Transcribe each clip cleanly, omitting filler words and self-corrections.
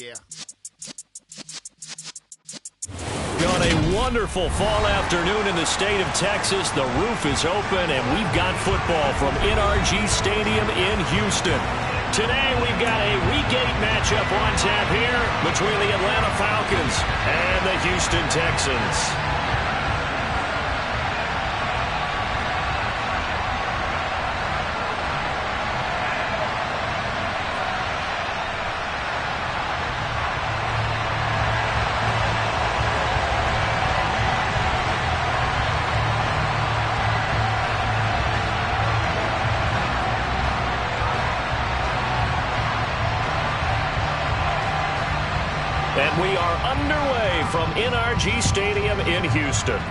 Yeah. On a wonderful fall afternoon in the state of Texas, the roof is open, and we've got football from NRG Stadium in Houston. Today, we've got a Week 8 matchup on tap here between the Atlanta Falcons and the Houston Texans. And we are underway from NRG Stadium in Houston.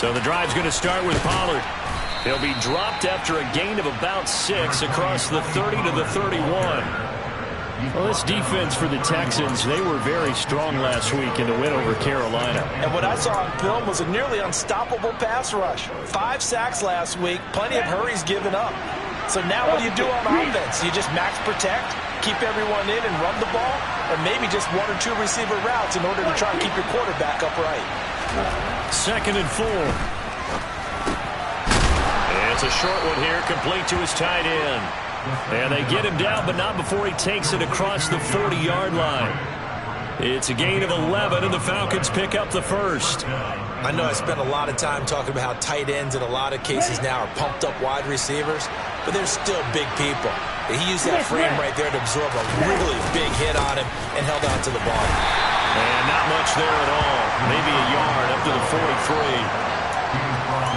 So the drive's going to start with Pollard. He'll be dropped after a gain of about 6 across the 30 to the 31. Well, this defense for the Texans, they were very strong last week in the win over Carolina. And what I saw on film was a nearly unstoppable pass rush. 5 sacks last week, plenty of hurries given up. So now what do you do on offense? You just max protect, keep everyone in and run the ball, or maybe just 1 or 2 receiver routes in order to try and keep your quarterback upright. 2nd and 4. And it's a short one here, complete to his tight end. And they get him down, but not before he takes it across the 40-yard line. It's a gain of 11, and the Falcons pick up the first. I know I spent a lot of time talking about how tight ends in a lot of cases now are pumped-up wide receivers, but they're still big people. He used that frame right there to absorb a really big hit on him and held on to the ball. And not much there at all. Maybe a yard up to the 43.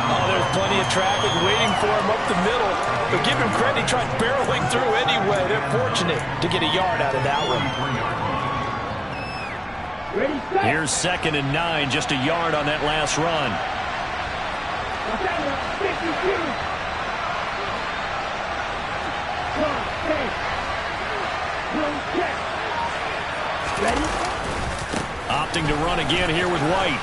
Oh, there's plenty of traffic waiting for him up the middle. But give him credit, he tried barreling through anyway. They're fortunate to get a yard out of that one. Here's 2nd and 9, just a yard on that last run. Opting to run again here with White.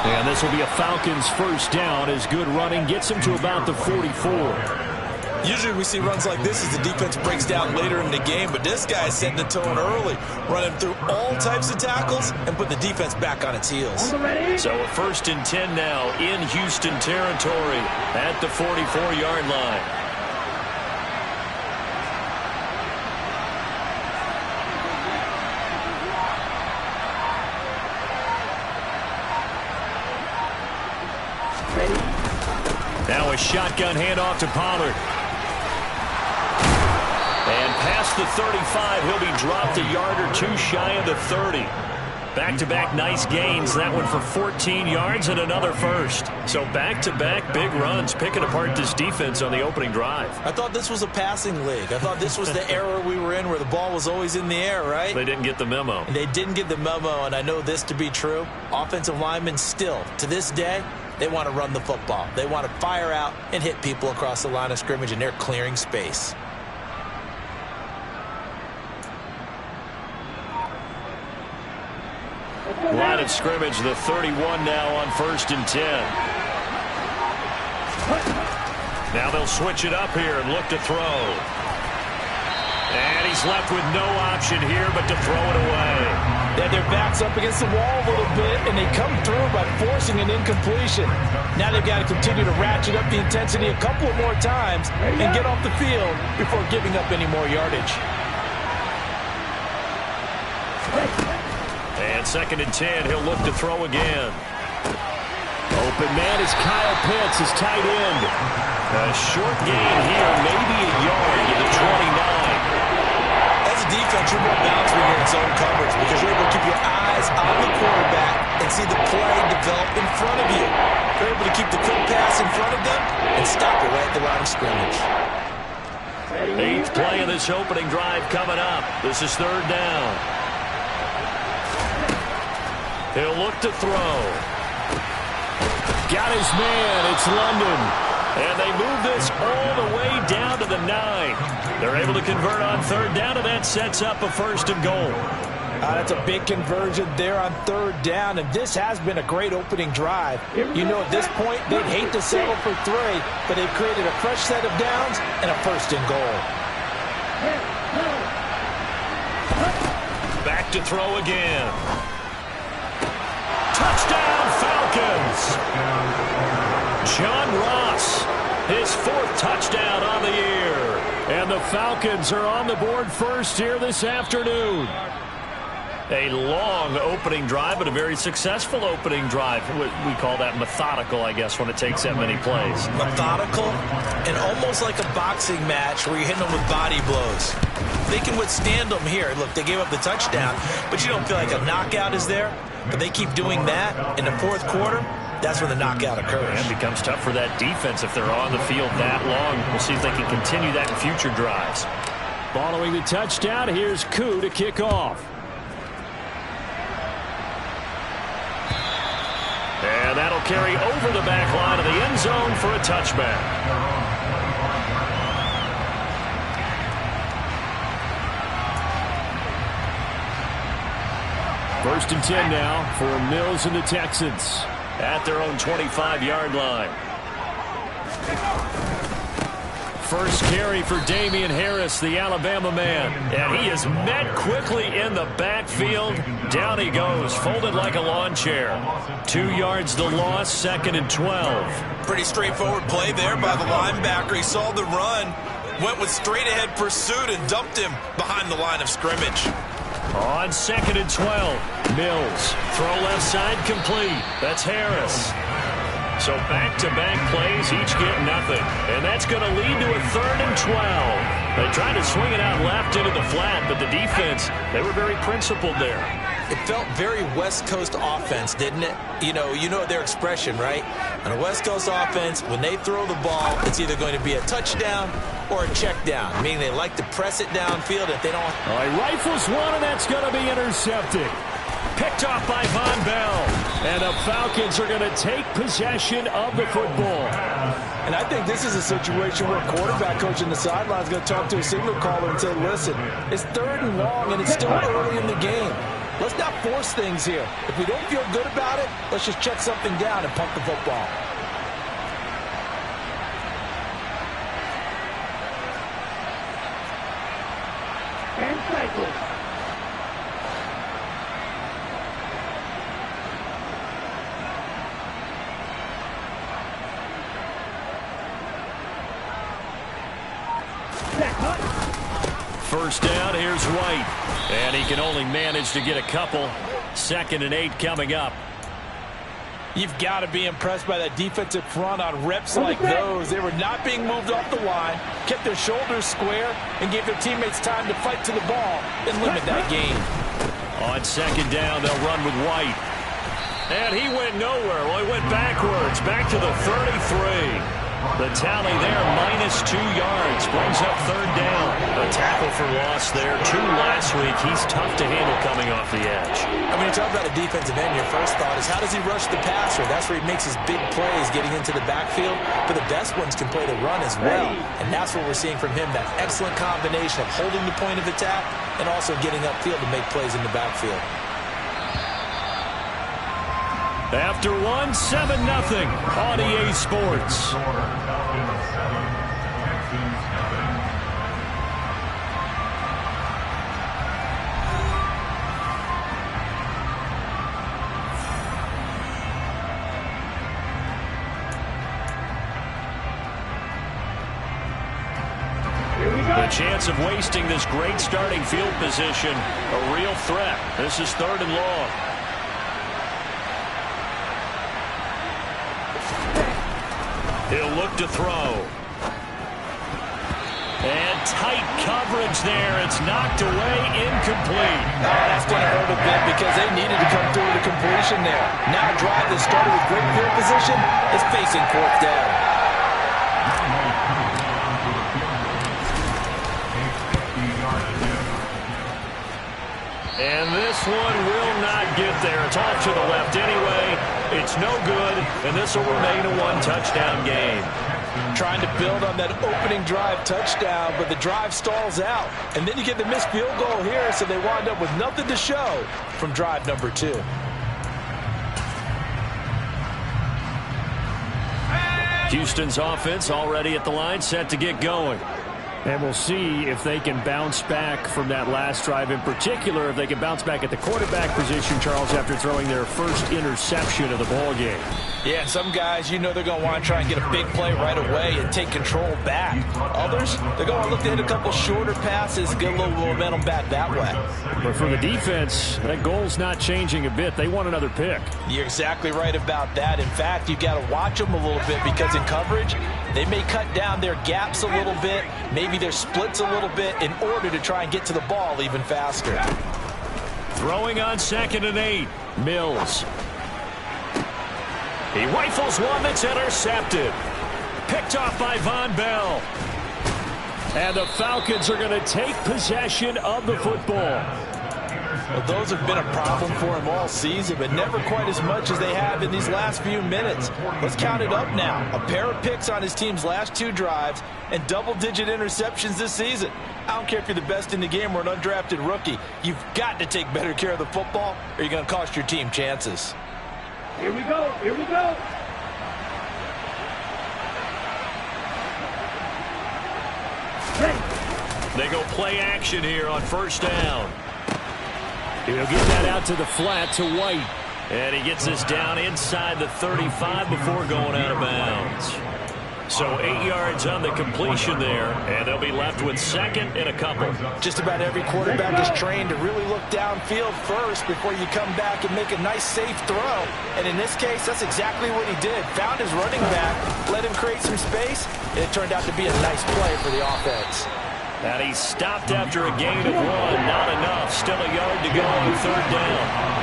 And this will be a Falcons first down as good running gets him to about the 44. Usually we see runs like this as the defense breaks down later in the game, but this guy is setting the tone early, running through all types of tackles and put the defense back on its heels. So a 1st and 10 now in Houston territory at the 44-yard line. Now a shotgun handoff to Pollard. And past the 35, he'll be dropped a yard or 2 shy of the 30. Back-to-back nice gains. That one for 14 yards and another first. So back-to-back big runs, picking apart this defense on the opening drive. I thought this was a passing league. I thought this was the era we were in where the ball was always in the air, right? They didn't get the memo. They didn't get the memo, and I know this to be true. Offensive linemen still, to this day, they want to run the football. They want to fire out and hit people across the line of scrimmage, and they're clearing space. Line of scrimmage, the 31 now on 1st and 10. Now they'll switch it up here and look to throw. And he's left with no option here but to throw it away. They had their backs up against the wall a little bit, and they come through by forcing an incompletion. Now they've got to continue to ratchet up the intensity a couple of more times and get off the field before giving up any more yardage. And 2nd and 10, he'll look to throw again. Open man is Kyle Pitts, his tight end. A short gain here, maybe a yard to the 29. As a defense, you're more balanced when you're in zone coverage because you're able to keep your eyes on the quarterback and see the play develop in front of you. You're able to keep the quick pass in front of them and stop it right at the line of scrimmage. 8th play of this opening drive coming up. This is 3rd down. He'll look to throw. Got his man. It's London. And they move this all the way down to the 9. They're able to convert on 3rd down, and that sets up a 1st and goal. That's a big conversion there on 3rd down, and this has been a great opening drive. You know, at this point, they'd hate to settle for 3, but they've created a fresh set of downs and a 1st and goal. Back to throw again. Touchdown, Falcons! John Ross, his 4th touchdown on the year. And the Falcons are on the board first here this afternoon. A long opening drive, but a very successful opening drive. We call that methodical, I guess, when it takes that many plays. Methodical and almost like a boxing match where you're hitting them with body blows. They can withstand them here. Look, they gave up the touchdown, but you don't feel like a knockout is there. But they keep doing that in the 4th quarter. That's when the knockout occurs. And it becomes tough for that defense if they're on the field that long. We'll see if they can continue that in future drives. Following the touchdown, here's Koo to kick off. And that'll carry over the back line of the end zone for a touchback. First and 10 now for Mills and the Texans at their own 25-yard line. First carry for Damian Harris, the Alabama man. And he is met quickly in the backfield. Down he goes, folded like a lawn chair. 2 yards the loss, 2nd and 12. Pretty straightforward play there by the linebacker. He saw the run, went with straight-ahead pursuit, and dumped him behind the line of scrimmage. On 2nd and 12, Mills. Throw left side complete. That's Harris. So back-to-back plays, each get nothing. And that's going to lead to a 3rd and 12. They tried to swing it out left into the flat, but the defense, they were very principled there. It felt very West Coast offense, didn't it? You know their expression, right? On a West Coast offense, when they throw the ball, it's either going to be a touchdown or a check down, meaning they like to press it downfield if they don't. He rifles one, and that's going to be intercepted. Picked off by Von Bell. And the Falcons are going to take possession of the football. And I think this is a situation where a quarterback coach in the sideline is going to talk to a signal caller and say, listen, it's 3rd and long, and it's still early in the game. Let's not force things here. If we don't feel good about it, let's just check something down and punt the football. And cycle. First down, here's White. And he can only manage to get a couple. 2nd and 8 coming up. You've got to be impressed by that defensive front on reps like those. They were not being moved off the line, kept their shoulders square, and gave their teammates time to fight to the ball and limit that gain. On 2nd down, they'll run with White. And he went nowhere. Well, he went backwards, back to the 33. The tally there, -2 yards, brings up 3rd down. A tackle for loss there, 2 last week. He's tough to handle coming off the edge. I mean, you talk about a defensive end, your first thought is how does he rush the passer? That's where he makes his big plays getting into the backfield. But the best ones can play the run as well. And that's what we're seeing from him, that excellent combination of holding the point of attack and also getting upfield to make plays in the backfield. After one, 7-0 on EA Sports. The chance of wasting this great starting field position, a real threat. This is 3rd and long. He'll look to throw. And tight coverage there. It's knocked away, incomplete. Oh, that's going to hurt a bit because they needed to come through with a completion there. Now a drive that started with great field position is facing fourth down. And this one will not get there. It's off to the left anyway. It's no good, and this will remain a one-touchdown game. Trying to build on that opening drive touchdown, but the drive stalls out. And then you get the missed field goal here, so they wind up with nothing to show from drive number 2. Houston's offense already at the line, set to get going. And we'll see if they can bounce back from that last drive, in particular, if they can bounce back at the quarterback position, Charles, after throwing their first interception of the ballgame. Yeah, some guys, you know they're going to want to try and get a big play right away and take control back. Others, they're going to look to hit a couple shorter passes, get a little momentum back that way. But for the defense, that goal's not changing a bit. They want another pick. You're exactly right about that. In fact, you've got to watch them a little bit because in coverage, they may cut down their gaps a little bit, maybe their splits a little bit in order to try and get to the ball even faster. Throwing on 2nd and 8, Mills. He rifles one that's intercepted. Picked off by Von Bell. And the Falcons are going to take possession of the football. Well, those have been a problem for him all season, but never quite as much as they have in these last few minutes. Let's count it up now. A pair of picks on his team's last 2 drives and double-digit interceptions this season. I don't care if you're the best in the game or an undrafted rookie. You've got to take better care of the football or you're going to cost your team chances. Here we go. Here we go. They go play action here on 1st down. He'll get that out to the flat to White. And he gets this down inside the 35 before going out of bounds. So 8 yards on the completion there, and they'll be left with 2nd and a couple. Just about every quarterback is trained to really look downfield first before you come back and make a nice, safe throw. And in this case, that's exactly what he did. Found his running back, let him create some space, and it turned out to be a nice play for the offense. And he stopped after a gain of 1. Not enough. Still a yard to go on 3rd down.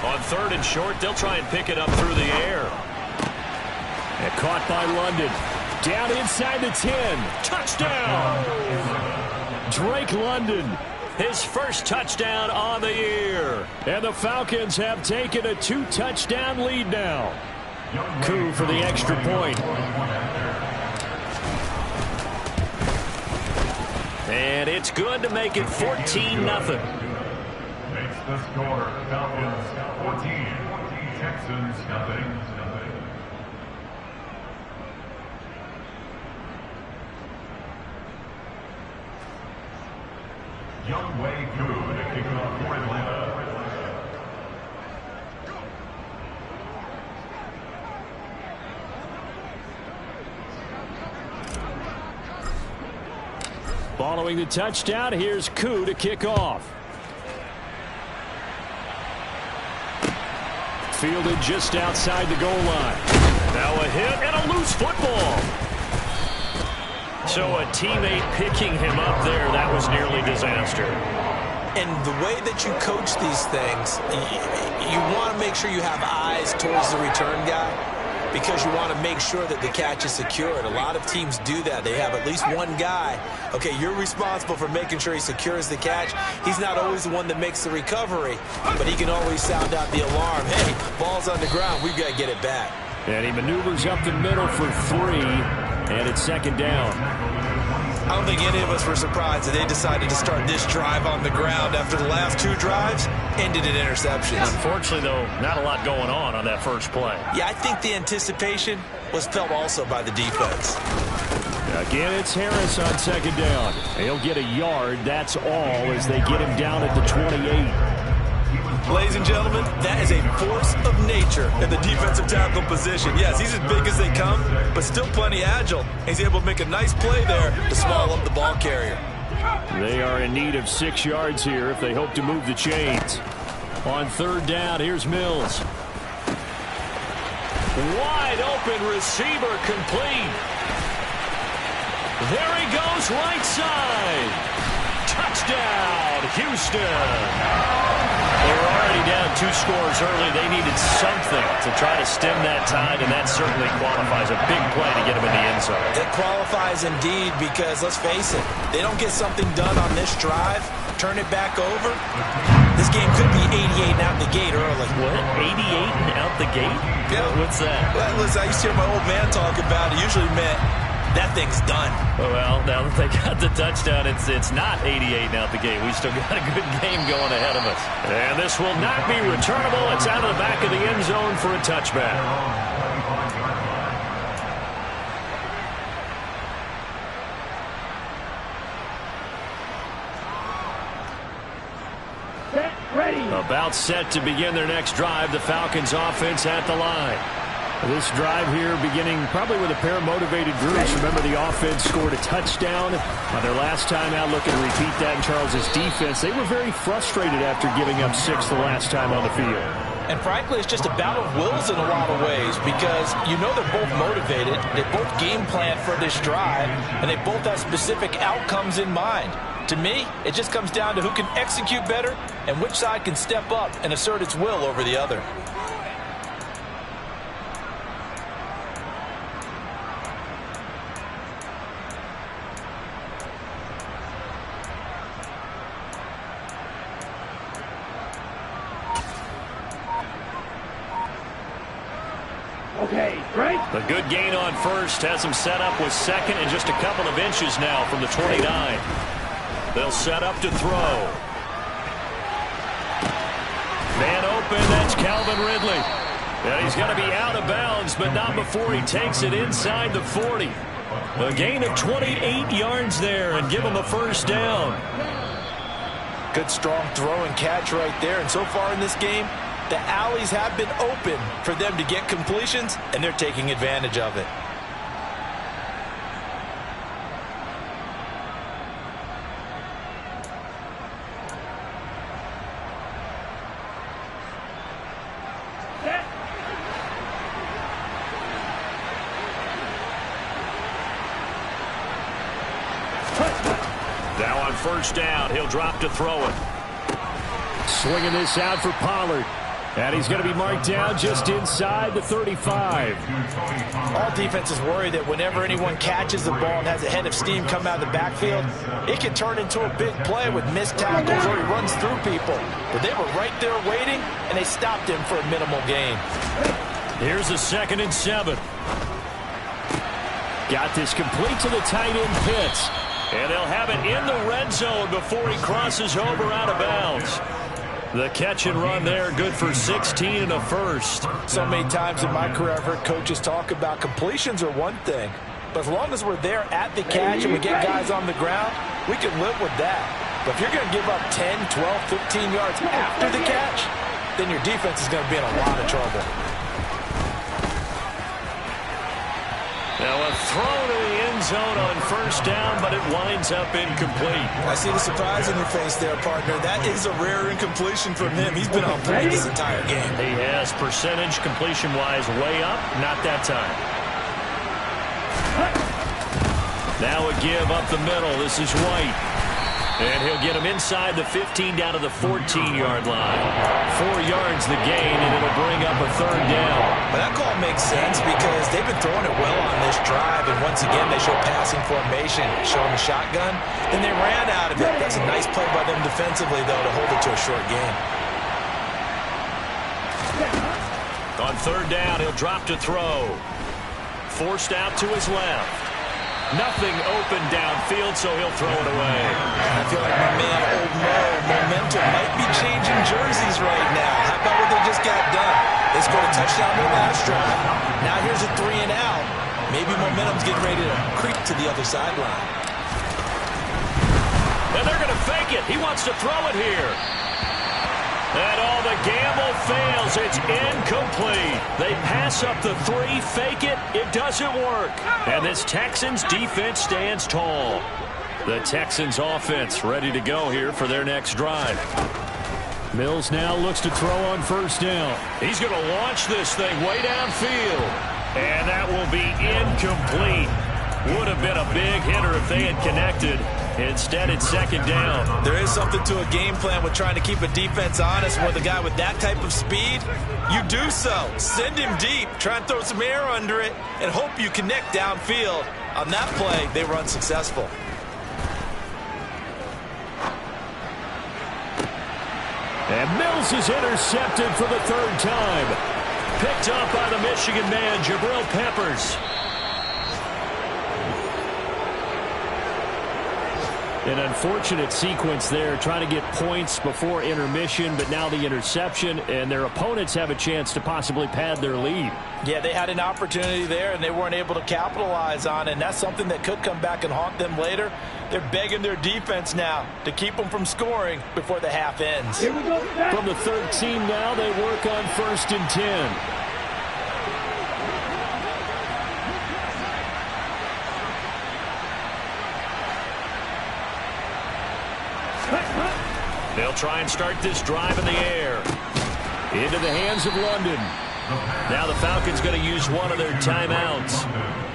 On 3rd and short, they'll try and pick it up through the air. And caught by London. Down inside the 10. Touchdown! Drake London, his first touchdown on the year. And the Falcons have taken a 2-touchdown lead now. Coup for the extra point. And it's good to make it 14-0. Makes the score Falcons 14, Texans nothing. Young Wei Koo to kick off for Atlanta. Following the touchdown, here's Koo to kick off. Fielded just outside the goal line. Now a hit and a loose football. So a teammate picking him up there, that was nearly disaster. And the way that you coach these things, you want to make sure you have eyes towards the return guy because you want to make sure that the catch is secured. A lot of teams do that. They have at least one guy. Okay, you're responsible for making sure he secures the catch. He's not always the one that makes the recovery, but he can always sound out the alarm. Hey, ball's on the ground. We've got to get it back. And he maneuvers up the middle for 3, and it's 2nd down. I don't think any of us were surprised that they decided to start this drive on the ground after the last 2 drives ended in interceptions. Unfortunately, though, not a lot going on that first play. Yeah, I think the anticipation was felt also by the defense. Again, it's Harris on 2nd down. He'll get a yard, that's all, as they get him down at the 28. Ladies and gentlemen, that is a force of nature in the defensive tackle position. Yes, he's as big as they come, but still plenty agile. He's able to make a nice play there to swallow up the ball carrier. They are in need of 6 yards here if they hope to move the chains. On third down, here's Mills. Wide open receiver complete. There he goes, right side. Touchdown, Houston. They were already down 2 scores early. They needed something to try to stem that tide, and that certainly qualifies. A big play to get them in the end zone. It qualifies indeed because, let's face it, they don't get something done on this drive, turn it back over, this game could be 88 and out the gate early. What? 88 and out the gate? Yeah. What's that? Well, listen, I used to hear my old man talk about it. Usually meant that thing's done. Well, now that they got the touchdown, it's not 88 out the gate. We still got a good game going ahead of us. And this will not be returnable. It's out of the back of the end zone for a touchback. Set, ready. About set to begin their next drive. The Falcons offense at the line. This drive here beginning probably with a pair of motivated groups. Remember, the offense scored a touchdown on their last time out. Looking to repeat that in Charles's defense. They were very frustrated after giving up 6 the last time on the field. And frankly, it's just a battle of wills in a lot of ways because you know they're both motivated. They both game plan for this drive, and they both have specific outcomes in mind. To me, it just comes down to who can execute better and which side can step up and assert its will over the other. Okay, right. A good gain on first has them set up with second and just a couple of inches now from the 29. They'll set up to throw. Man open, that's Calvin Ridley. And he's going to be out of bounds, but not before he takes it inside the 40. A gain of 28 yards there and give him a first down. Good strong throw and catch right there. And so far in this game, the alleys have been open for them to get completions, and they're taking advantage of it. Set. Now on first down, he'll drop to throw it. Swinging this out for Pollard. And he's going to be marked down just inside the 35. All defenses worry that whenever anyone catches the ball and has a head of steam come out of the backfield, it can turn into a big play with missed tackles or he runs through people. But they were right there waiting, and they stopped him for a minimal gain. Here's a 2nd and 7. Got this complete to the tight end Pitts. And they'll have it in the red zone before he crosses over out of bounds. The catch and run there, good for 16 and a first. So many times in my career, I've heard coaches talk about completions are one thing. But as long as we're there at the catch and we get guys on the ground, we can live with that. But if you're going to give up 10, 12, 15 yards after the catch, then your defense is going to be in a lot of trouble. Now a throw to the end zone on first down, but it winds up incomplete. I see the surprise in your face there, partner. That is a rare incompletion from him. He's been on point this entire game. He has percentage completion-wise way up, not that time. Now a give up the middle. This is White. And he'll get him inside the 15 down to the 14-yard line. 4 yards the gain, and it'll bring up a third down. But that call makes sense because they've been throwing it well on this drive, and once again they show passing formation, showing the shotgun. Then they ran out of it. That's a nice play by them defensively, though, to hold it to a short gain. On third down, he'll drop to throw. Forced out to his left. Nothing open downfield, so he'll throw it away. I feel like my man, Old Mo, momentum might be changing jerseys right now. How about what they just got done? They scored a touchdown in the last drive. Now here's a 3 and out. Maybe momentum's getting ready to creep to the other sideline. And they're going to fake it. He wants to throw it here. And all the gamble fails. It's incomplete. They pass up the 3, fake it. It doesn't work. And this Texans defense stands tall. The Texans offense ready to go here for their next drive. Mills now looks to throw on first down. He's going to launch this thing way downfield. And that will be incomplete. Would have been a big hitter if they had connected. Instead, it's second down. There is something to a game plan with trying to keep a defense honest. With a guy with that type of speed, you do so. Send him deep, try and throw some air under it, and hope you connect downfield. On that play, they were unsuccessful. And Mills is intercepted for the third time. Picked up by the Michigan man, Jabril Peppers. An unfortunate sequence there, trying to get points before intermission, but now the interception, and their opponents have a chance to possibly pad their lead. Yeah, they had an opportunity there, and they weren't able to capitalize on it, and that's something that could come back and haunt them later. They're begging their defense now to keep them from scoring before the half ends. Here we go. From the 13 now, they work on 1st and 10. They'll try and start this drive in the air. Into the hands of London. Now the Falcons going to use one of their timeouts,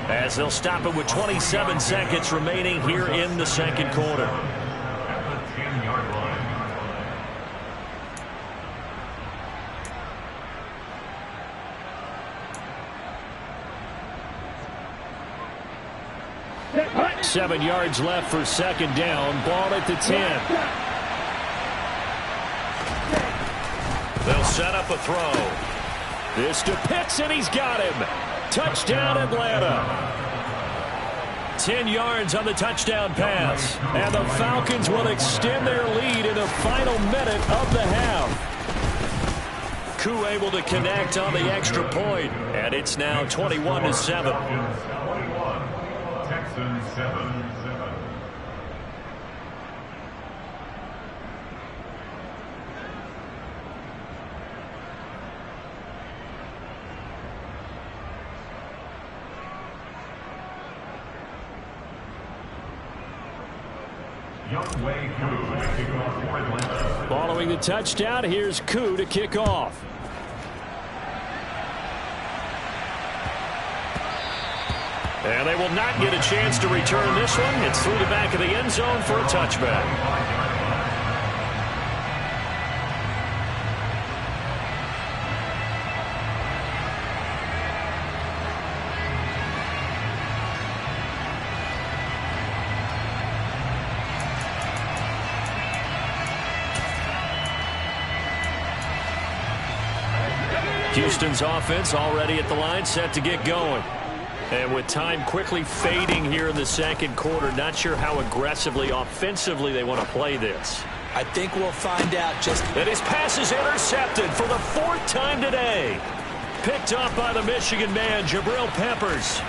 as they'll stop it with 27 seconds remaining here in the second quarter. At the 10-yard line. Set. 7 yards left for second down. Ball at the 10. They'll set up a throw. This to Pitts, and he's got him. Touchdown, Atlanta. 10 yards on the touchdown pass. And the Falcons will extend their lead in the final minute of the half. Koo able to connect on the extra point, and it's now 21-7. Falcons 21, Texans 7. Following the touchdown, here's Koo to kick off. And they will not get a chance to return this one. It's through the back of the end zone for a touchback. Houston's offense already at the line, set to get going. And with time quickly fading here in the second quarter, not sure how aggressively, offensively they want to play this. I think we'll find out just... And his pass is intercepted for the 4th time today. Picked up by the Michigan man, Jabril Peppers.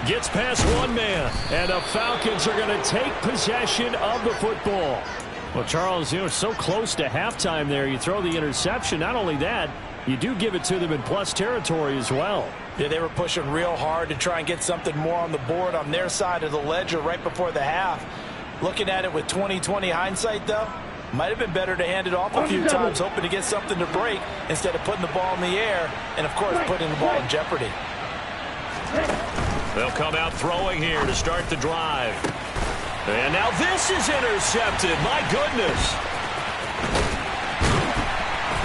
Gets past one man, and the Falcons are going to take possession of the football. Well, Charles, it's so close to halftime there. You throw the interception. Not only that, you do give it to them in plus territory as well. Yeah, they were pushing real hard to try and get something more on the board on their side of the ledger right before the half. Looking at it with 20/20 hindsight, though, might have been better to hand it off a few times, hoping to get something to break instead of putting the ball in the air and, of course, putting the ball in jeopardy. They'll come out throwing here to start the drive. And now this is intercepted. My goodness.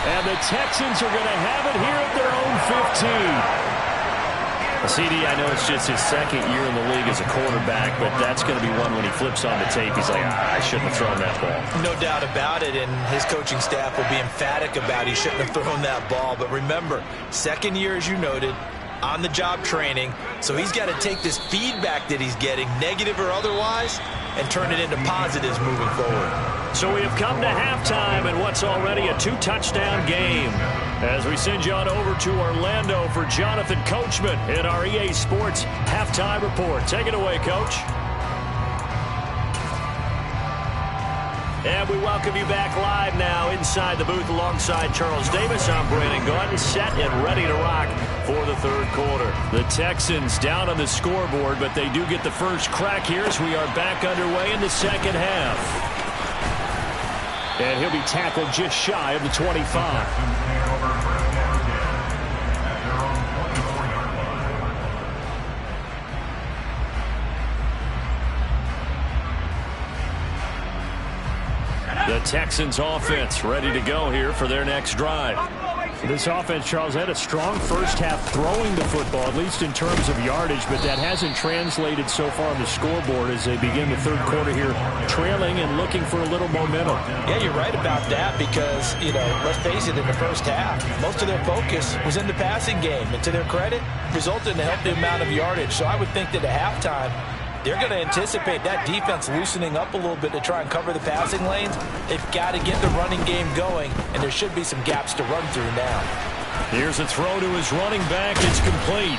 And the Texans are going to have it here at their own 15. CD, I know it's just his second year in the league as a quarterback, but that's going to be one when he flips on the tape. He's like, I shouldn't have thrown that ball. No doubt about it, and his coaching staff will be emphatic about he shouldn't have thrown that ball. But remember, second year, as you noted, on-the-job training, so he's got to take this feedback that he's getting, negative or otherwise, and turn it into positives moving forward. So we have come to halftime in what's already a 2-touchdown game. As we send you on over to Orlando for Jonathan Coachman in our EA Sports Halftime Report. Take it away, Coach. And we welcome you back live now inside the booth alongside Charles Davis. I'm Brandon Gordon, set and ready to rock for the third quarter. The Texans down on the scoreboard, but they do get the first crack here as we are back underway in the second half. And he'll be tackled just shy of the 25. The Texans offense ready to go here for their next drive. This offense, Charles, had a strong first half throwing the football, at least in terms of yardage, but that hasn't translated so far on the scoreboard as they begin the third quarter here, trailing and looking for a little momentum. Yeah, you're right about that because, let's face it, in the first half, most of their focus was in the passing game. And to their credit, resulted in a healthy amount of yardage. So I would think that at halftime, they're going to anticipate that defense loosening up a little bit to try and cover the passing lanes. They've got to get the running game going, and there should be some gaps to run through now. Here's a throw to his running back. It's complete.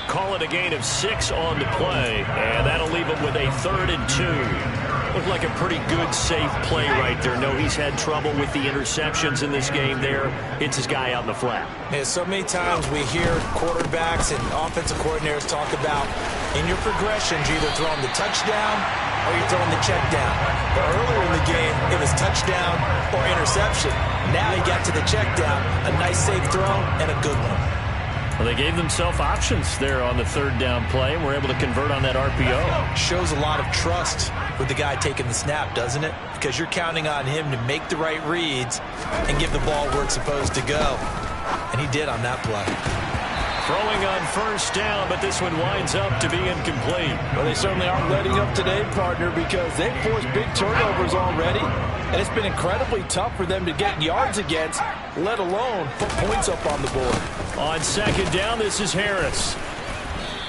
Call it a gain of 6 on the play, and that'll leave him with a 3rd and 2. Looked like a pretty good, safe play right there. No, he's had trouble with the interceptions in this game there. Hits his guy out in the flat. Yeah, so many times we hear quarterbacks and offensive coordinators talk about in your progressions, you're either throwing the touchdown or you're throwing the check down. But earlier in the game, it was touchdown or interception. Now he got to the check down, a nice safe throw, and a good one. Well, they gave themselves options there on the 3rd down play and were able to convert on that RPO. Shows a lot of trust with the guy taking the snap, doesn't it? Because you're counting on him to make the right reads and give the ball where it's supposed to go. And he did on that play. Throwing on 1st down, but this one winds up to be incomplete. Well, they certainly aren't letting up today, partner, because they've forced big turnovers already. And it's been incredibly tough for them to get yards against, let alone put points up on the board. On 2nd down, this is Harris.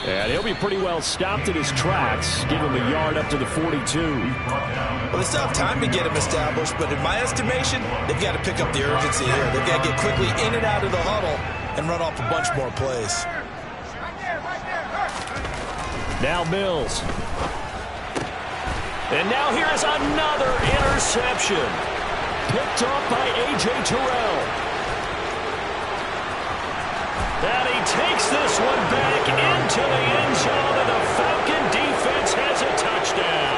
And he'll be pretty well stopped in his tracks. Give him a yard up to the 42. Well, they still have time to get him established, but in my estimation, they've got to pick up the urgency here. They've got to get quickly in and out of the huddle and run off a bunch more plays. Now Mills. And now here's another interception. Picked off by A.J. Terrell. And he takes this one back into the end zone, and the Falcon defense has a touchdown.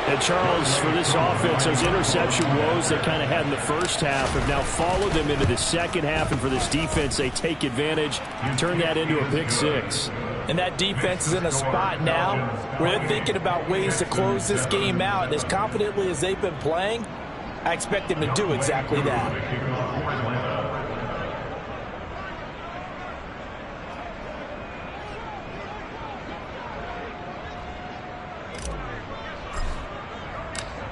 And Charles, for this offense, those interception woes they kind of had in the first half have now followed them into the second half, and for this defense, they take advantage and turn that into a pick 6. And that defense is in a spot now where they're thinking about ways to close this game out. And as confidently as they've been playing, I expect them to do exactly that.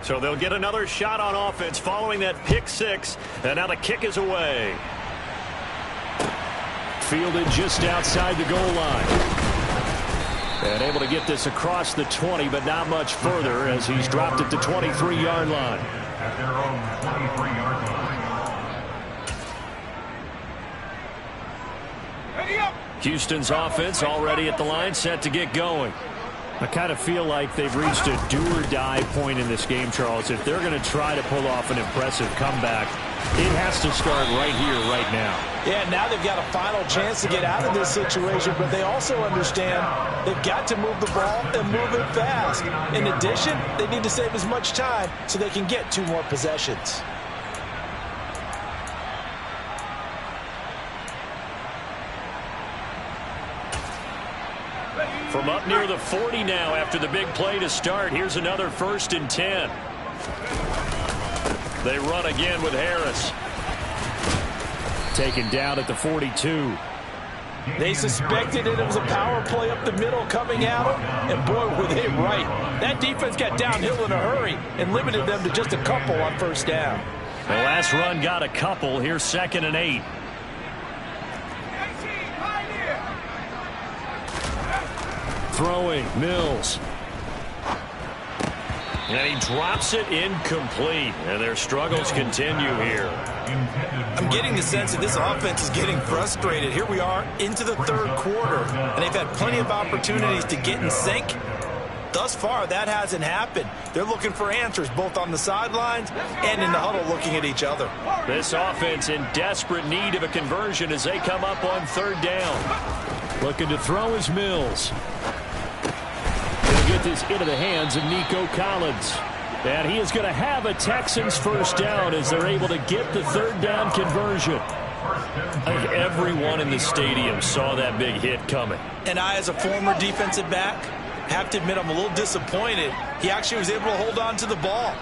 So they'll get another shot on offense following that pick 6. And now the kick is away. Fielded just outside the goal line. And able to get this across the 20, but not much further as he's dropped it to 23-yard line. At their own 23-yard line. Houston's offense already at the line, set to get going. I kind of feel like they've reached a do-or-die point in this game, Charles. If they're going to try to pull off an impressive comeback, it has to start right here, right now. Yeah, now they've got a final chance to get out of this situation, but they also understand they've got to move the ball and move it fast. In addition, they need to save as much time so they can get 2 more possessions. From up near the 40 now after the big play to start. Here's another 1st and 10. They run again with Harris. Taken down at the 42. They suspected it was a power play up the middle coming at them, and boy, were they right. That defense got downhill in a hurry and limited them to just a couple on 1st down. The last run got a couple. Here's 2nd and 8. Throwing, Mills. And he drops it incomplete. And their struggles continue here. I'm getting the sense that this offense is getting frustrated. Here we are into the 3rd quarter, and they've had plenty of opportunities to get in sync. Thus far, that hasn't happened. They're looking for answers both on the sidelines and in the huddle looking at each other. This offense in desperate need of a conversion as they come up on 3rd down. Looking to throw is Mills. He'll get this into the hands of Nico Collins. And he is going to have a Texans first down as they're able to get the third down conversion. I think everyone in the stadium saw that big hit coming. And I, as a former defensive back, have to admit I'm a little disappointed. He actually was able to hold on to the ball.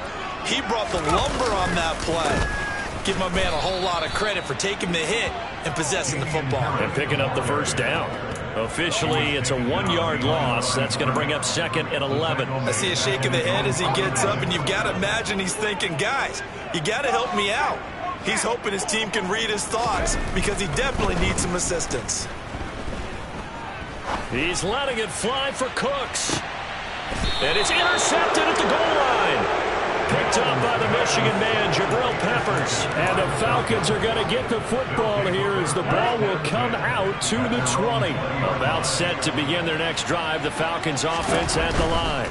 He brought the lumber on that play. Give my man a whole lot of credit for taking the hit and possessing the football. And picking up the first down. Officially, it's a 1-yard loss. That's going to bring up 2nd and 11. I see a shake of the head as he gets up, and you've got to imagine he's thinking, guys, you got to help me out. He's hoping his team can read his thoughts because he definitely needs some assistance. He's letting it fly for Cooks. And it's intercepted at the goal line. Picked up by the Michigan man, Jabril Peppers. And the Falcons are going to get the football here as the ball will come out to the 20. About set to begin their next drive, the Falcons offense at the line.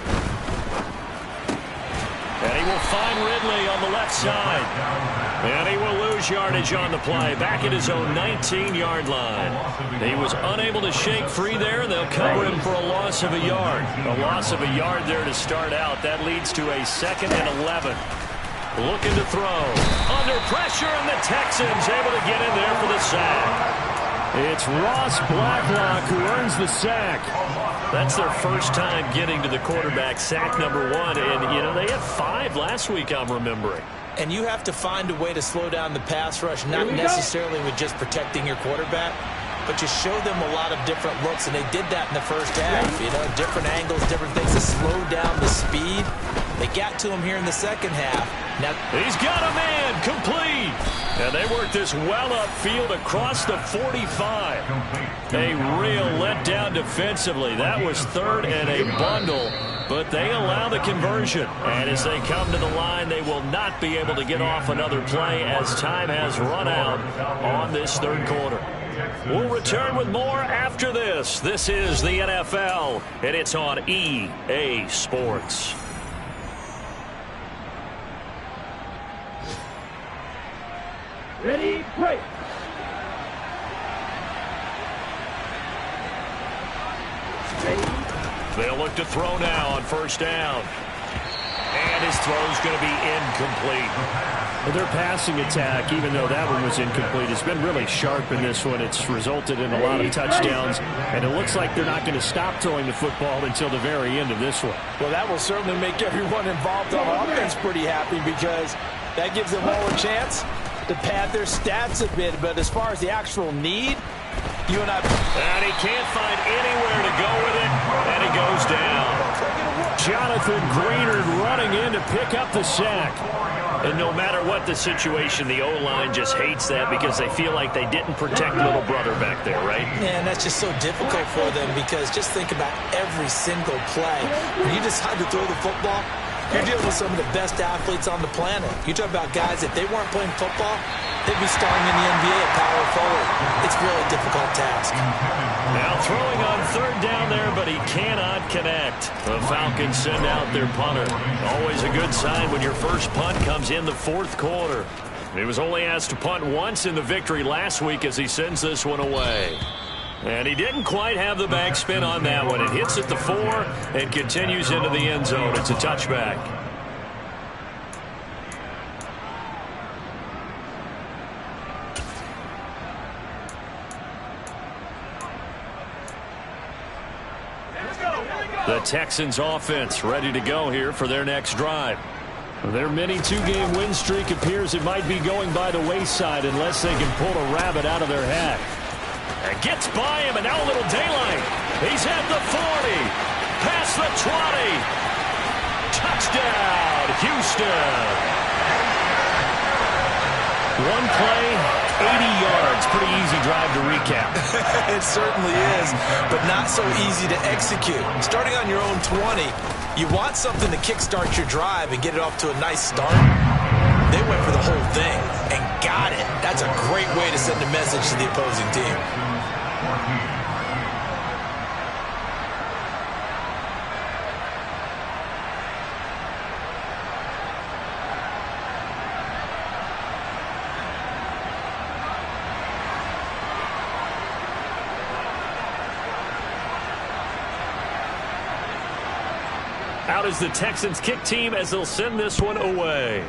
And he will find Ridley on the left side. And he will lose yardage on the play, back at his own 19-yard line. He was unable to shake free there. They'll cover him for a loss of a yard. A loss of a yard there to start out. That leads to a 2nd and 11. Looking to throw. Under pressure, and the Texans able to get in there for the sack. It's Ross Blacklock who earns the sack. That's their first time getting to the quarterback, sack number 1. And, you know, they had 5 last week, I'm remembering. And you have to find a way to slow down the pass rush, not necessarily with just protecting your quarterback, but just show them a lot of different looks, and they did that in the first half. You know, different angles, different things to slow down the speed. They got to him here in the second half. Now he's got a man complete. And they work this well upfield across the 45. A real letdown defensively. That was 3rd and a bundle, but they allow the conversion. And as they come to the line, they will not be able to get off another play as time has run out on this 3rd quarter. We'll return with more after this. This is the NFL, and it's on EA Sports. Ready, break. They'll look to throw now on first down. And his throw's going to be incomplete. Well, their passing attack, even though that one was incomplete, has been really sharp in this one. It's resulted in a lot of touchdowns, and it looks like they're not going to stop throwing the football until the very end of this one. Well, that will certainly make everyone involved on offense pretty happy because that gives them all a chance to pad their stats a bit. But as far as the actual need, you and I... And he can't find anywhere to go with it, and it goes down. Jonathan Greenard running in to pick up the sack. And no matter what the situation, the O-line just hates that because they feel like they didn't protect little brother back there, right? Man, that's just so difficult for them because just think about every single play. When you decide to throw the football, you're dealing with some of the best athletes on the planet. You talk about guys, if they weren't playing football, they'd be starring in the NBA at power forward. It's a really difficult task. Now throwing on 3rd down there, but he cannot connect. The Falcons send out their punter. Always a good sign when your first punt comes in the 4th quarter. He was only asked to punt once in the victory last week as he sends this one away. And he didn't quite have the backspin on that one. It hits at the 4 and continues into the end zone. It's a touchback. The Texans offense ready to go here for their next drive. Their mini 2-game win streak appears it might be going by the wayside unless they can pull a rabbit out of their hat. And gets by him, and now a little daylight. He's at the 40, past the 20. Touchdown, Houston. One play, 80 yards. Pretty easy drive to recap. It certainly is, but not so easy to execute. Starting on your own 20, you want something to kickstart your drive and get it off to a nice start. They went for the whole thing and got it. That's a great way to send a message to the opposing team. Out is the Texans kick team as they'll send this one away.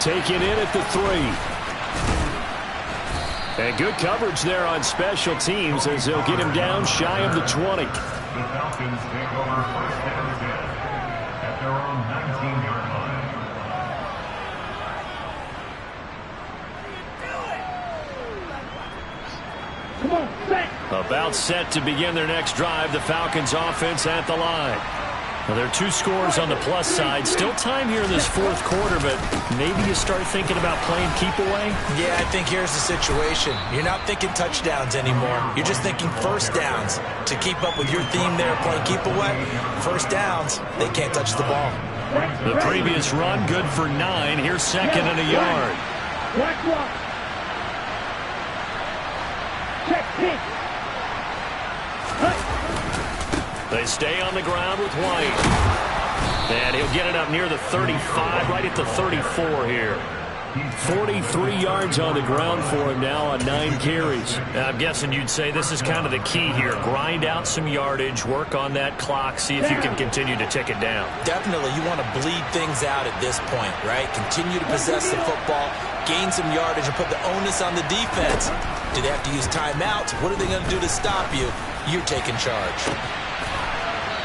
Taken in at the 3. And good coverage there on special teams as they'll get him down shy of the 20. The Falcons take over first and 10 at their own 19-yard line. Come on, set. About set to begin their next drive. The Falcons offense at the line. Well, there are 2 scores on the plus side. Still time here in this fourth quarter, but maybe you start thinking about playing keep away? Yeah, I think here's the situation. You're not thinking touchdowns anymore. You're just thinking first downs. To keep up with your theme there, playing keep away, first downs, they can't touch the ball. The previous run, good for 9. Here's second and a yard. Black block. Check pitch. They stay on the ground with White. And he'll get it up near the 35, right at the 34 here. 43 yards on the ground for him now on 9 carries. I'm guessing you'd say this is kind of the key here. Grind out some yardage, work on that clock, see if you can continue to tick it down. Definitely, you want to bleed things out at this point, right? Continue to possess the football, gain some yardage, and put the onus on the defense. Do they have to use timeouts? What are they going to do to stop you? You're taking charge.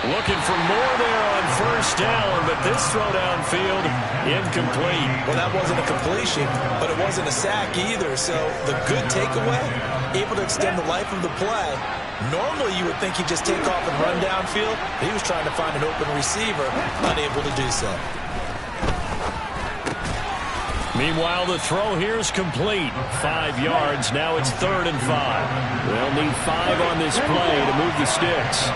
Looking for more there on first down, but this throw downfield, incomplete. Well, that wasn't a completion, but it wasn't a sack either. So the good takeaway, able to extend the life of the play. Normally, you would think he'd just take off and run downfield. He was trying to find an open receiver, unable to do so. Meanwhile, the throw here is complete. 5 yards. Now it's 3rd and 5. They'll need 5 on this play to move the sticks.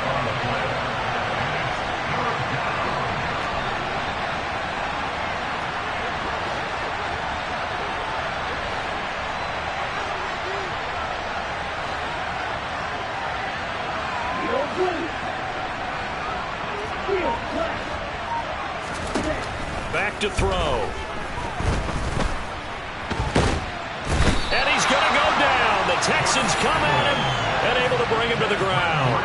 Back to throw. And he's going to go down. The Texans come at him and able to bring him to the ground.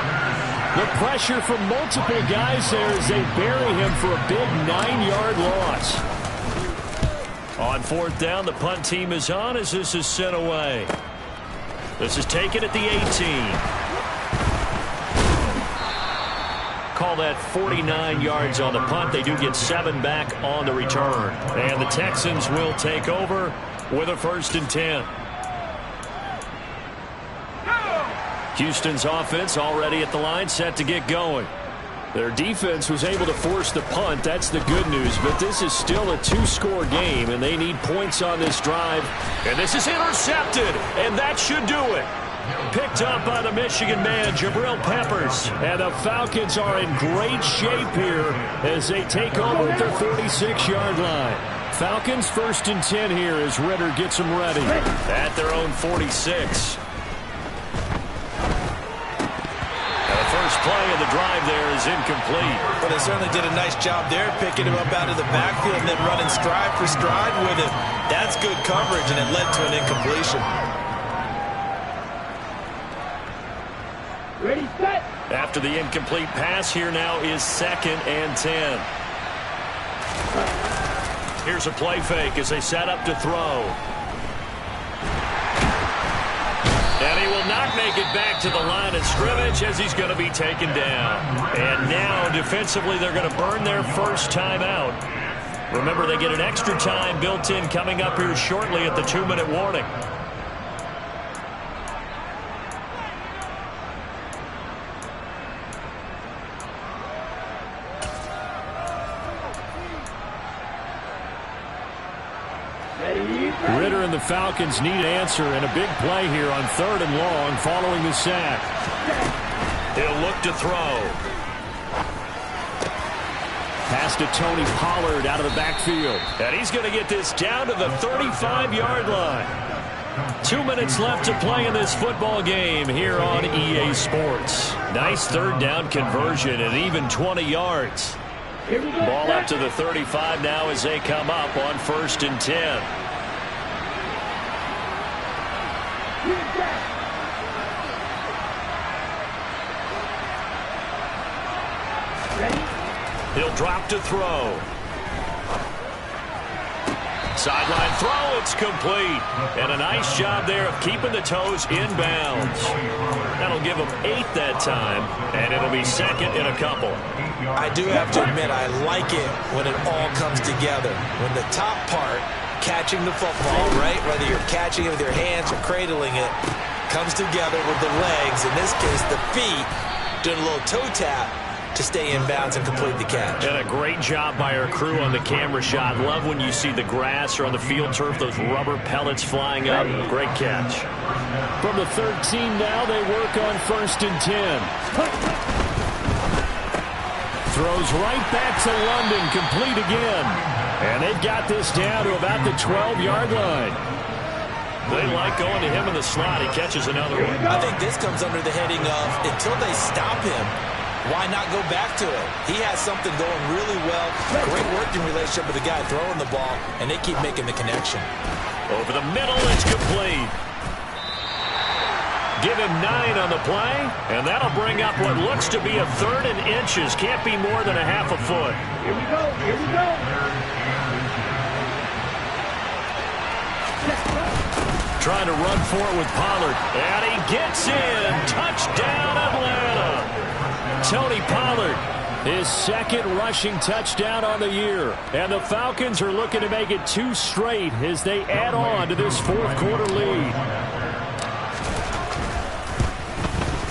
The pressure from multiple guys there as they bury him for a big 9-yard loss. On 4th down, the punt team is on as this is sent away. This is taken at the 18. Call that 49 yards on the punt. They do get 7 back on the return. And the Texans will take over with a 1st and 10. Houston's offense already at the line, set to get going. Their defense was able to force the punt. That's the good news. But this is still a 2-score game, and they need points on this drive. And this is intercepted, and that should do it. Picked up by the Michigan man, Jabril Peppers. And the Falcons are in great shape here as they take over at their 46-yard line. Falcons 1st and 10 here as Ritter gets them ready. At their own 46. The first play of the drive there is incomplete. But they certainly did a nice job there, picking him up out of the backfield and then running stride for stride with him. That's good coverage, and it led to an incompletion. Ready, set. After the incomplete pass, here now is 2nd and 10. Here's a play fake as they set up to throw. And he will not make it back to the line of scrimmage as he's going to be taken down. And now, defensively, they're going to burn their first time out. Remember, they get an extra time built in coming up here shortly at the 2-minute warning. Ritter and the Falcons need an answer and a big play here on 3rd and long following the sack. He'll look to throw. Pass to Tony Pollard out of the backfield. And he's going to get this down to the 35-yard line. 2 minutes left to play in this football game here on EA Sports. Nice 3rd down conversion and even 20 yards. Ball up to the 35 now as they come up on 1st and 10. He'll drop to throw. Sideline throw, it's complete. And a nice job there of keeping the toes in bounds. That'll give him 8 that time, and it'll be second in a couple. I do have to admit, I like it when it all comes together. When the top part, catching the football, right, whether you're catching it with your hands or cradling it, comes together with the legs, in this case the feet, doing a little toe tap to stay in bounds and complete the catch. And a great job by our crew on the camera shot. Love when you see the grass or on the field turf, those rubber pellets flying up. Great catch. From the 13 now, they work on 1st and 10. Throws right back to London, complete again. And they've got this down to about the 12-yard line. They like going to him in the slot. He catches another one. I think this comes under the heading of, until they stop him, why not go back to it? He has something going really well. Great working relationship with the guy throwing the ball, and they keep making the connection. Over the middle, it's complete. Give him 9 on the play, and that'll bring up what looks to be a 3rd and inches. Can't be more than a half a foot. Here we go. Here we go. Trying to run for it with Pollard. And he gets in. Touchdown, Atlanta. Tony Pollard, his 2nd rushing touchdown on the year. And the Falcons are looking to make it 2 straight as they add on to this 4th quarter lead.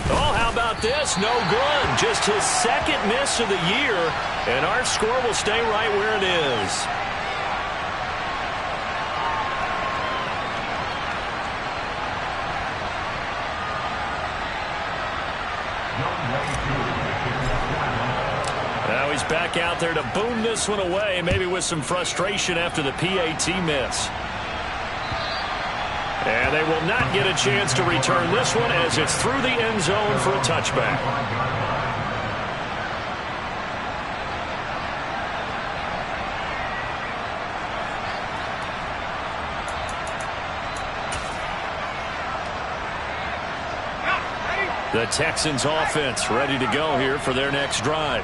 Oh, how about this? No good. Just his 2nd miss of the year. And our score will stay right where it is. Now he's back out there to boom this one away, maybe with some frustration after the PAT miss. And they will not get a chance to return this one as it's through the end zone for a touchback. The Texans offense ready to go here for their next drive.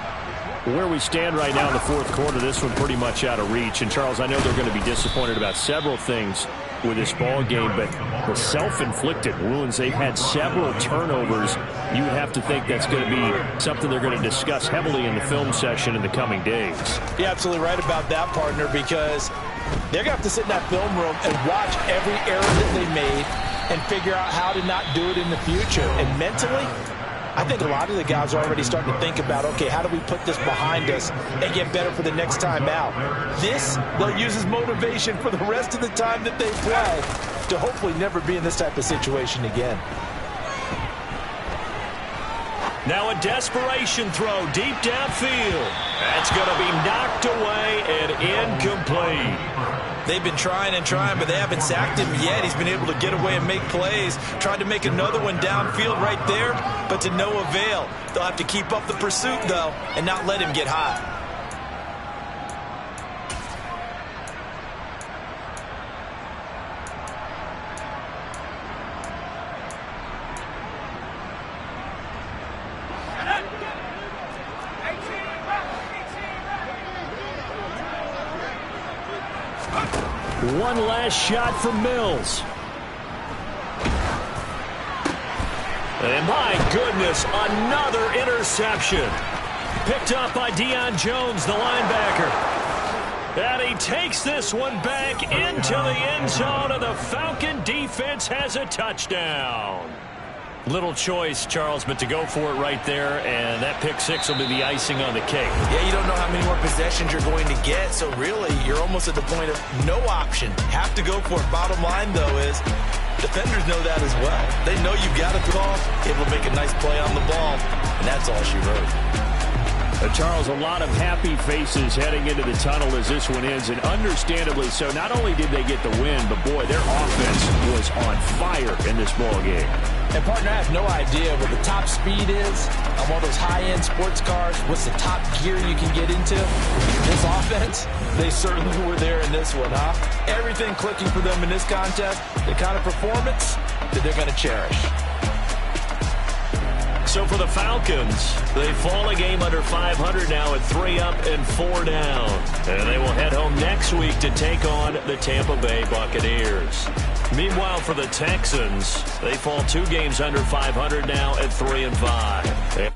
Where we stand right now in the 4th quarter, this one pretty much out of reach. And, Charles, I know they're going to be disappointed about several things with this ball game, but the self-inflicted wounds, they've had several turnovers. You would have to think that's going to be something they're going to discuss heavily in the film session in the coming days. You're absolutely right about that, partner, because they're going to have to sit in that film room and watch every error that they made and figure out how to not do it in the future. And mentally, I think a lot of the guys are already starting to think about, okay, how do we put this behind us and get better for the next time out? This, they'll use as motivation for the rest of the time that they play to hopefully never be in this type of situation again. Now a desperation throw deep downfield. That's going to be knocked away and incomplete. They've been trying and trying, but they haven't sacked him yet. He's been able to get away and make plays. Tried to make another one downfield right there, but to no avail. They'll have to keep up the pursuit, though, and not let him get hot. One last shot from Mills. And my goodness, another interception. Picked up by Deion Jones, the linebacker. And he takes this one back into the end zone, and the Falcon defense has a touchdown. Little choice, Charles, but to go for it right there, and that pick 6 will be the icing on the cake. Yeah, you don't know how many more possessions you're going to get, so really, you're almost at the point of no option. Have to go for it. Bottom line, though, is defenders know that as well. They know you've got it throw, able to make a nice play on the ball, and that's all she wrote. Charles, a lot of happy faces heading into the tunnel as this one ends, and understandably so. Not only did they get the win, but boy, their offense was on fire in this ball game. And, partner, I have no idea what the top speed is on one of those high-end sports cars. What's the top gear you can get into? This offense, they certainly were there in this one, huh? Everything clicking for them in this contest, the kind of performance that they're going to cherish. So for the Falcons, they fall a game under 500 now at 3 up and 4 down. And they will head home next week to take on the Tampa Bay Buccaneers. Meanwhile, for the Texans, they fall 2 games under 500 now at 3 and 5.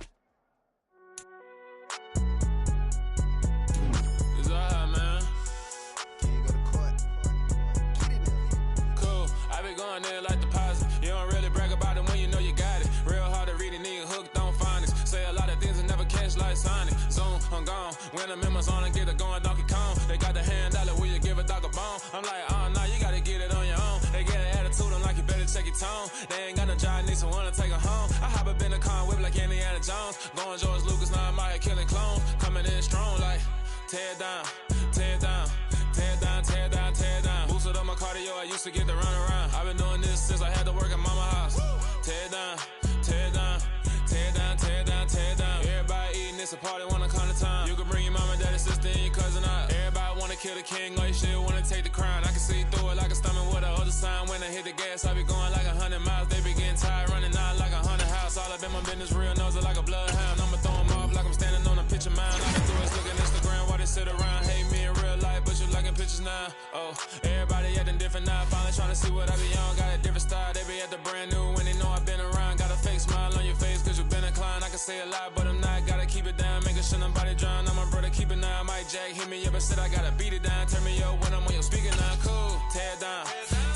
I'm gone. When I'm in my zone and get it going, Donkey Kong. They got the hand dollar, will you give a dog a bone? I'm like, oh, no, you gotta get it on your own. They get an attitude, I'm like, you better check your tone. They ain't got no job, need someone to take her home. I hop up in the car, whip like Indiana Jones. Going George Lucas, now I'm out here killing clones. Coming in strong, like, tear down, tear down, tear down, tear down, tear down. Boosted up my cardio, I used to get to run around. I've been doing this since I had to work at mama house. Tear down, tear down, tear down, tear down, tear down. Everybody eating, it's a party, wanna come to time. You can bring your mama, daddy, sister, and your cousin out. Everybody wanna kill the king, or you shit wanna take the crown. I can see through it like a stomach with a other sign. When I hit the gas, I be going like 100 miles. They be getting tired, running out like 100 house. All up in my business, real nose like a bloodhound. I'ma throw them off like I'm standing on a picture mound. All I do is look at Instagram while they sit around. Hate me in real life, but you liking pictures now. Oh, everybody acting different now. Finally trying to see what I be on. Got a different style, they be at the brand new when they know I've been around. Got a fake smile on your face, cause you been inclined. I can say a lot, but I'm not. Gotta keep it down, making sure nobody drown. I'm my brother, keep it now. Mike Jack hit me up and said I gotta beat it down. Turn me up when I'm on your speaker now. Cool, tear down,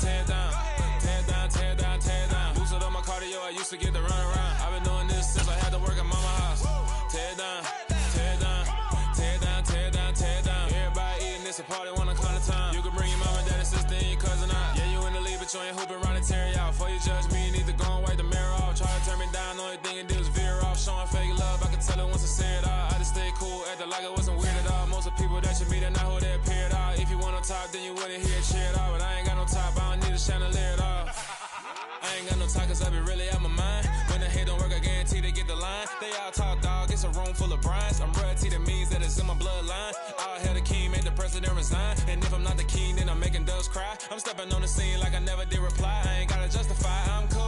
tear down, tear down, tear down, tear down. Boosted up my cardio, I used to get to run around. I've been doing this since I had to work at mama house. Tear down, tear down, tear down, tear down, tear down. Everybody eating, it's a party, wanna come to time. You can bring your mama, daddy, sister, and your cousin out. Yeah, you in the league, but you ain't hooping around and tear you out. Before you judge me, you need to go and wipe the mirror off. Try to turn me down, the only thing you do is veer off. Showing fake love, I can tell it once I say it all. I just stay cool, acting like it wasn't weird at all. Most of the people that you meet are not who they appear at all. If you want on top, then you wouldn't hear it cheer at all. But I ain't got no top, I don't need a chandelier at all. I ain't got no talk, cause I be really out my mind. When the head don't work, I guarantee they get the line. They all talk, dog, it's a room full of brinds. I'm royalty, that means that it's in my bloodline. All hell the king, made the president resign. And if I'm not the king, then I'm making doves cry. I'm stepping on the scene like I never did reply. I ain't gotta justify, I'm cool.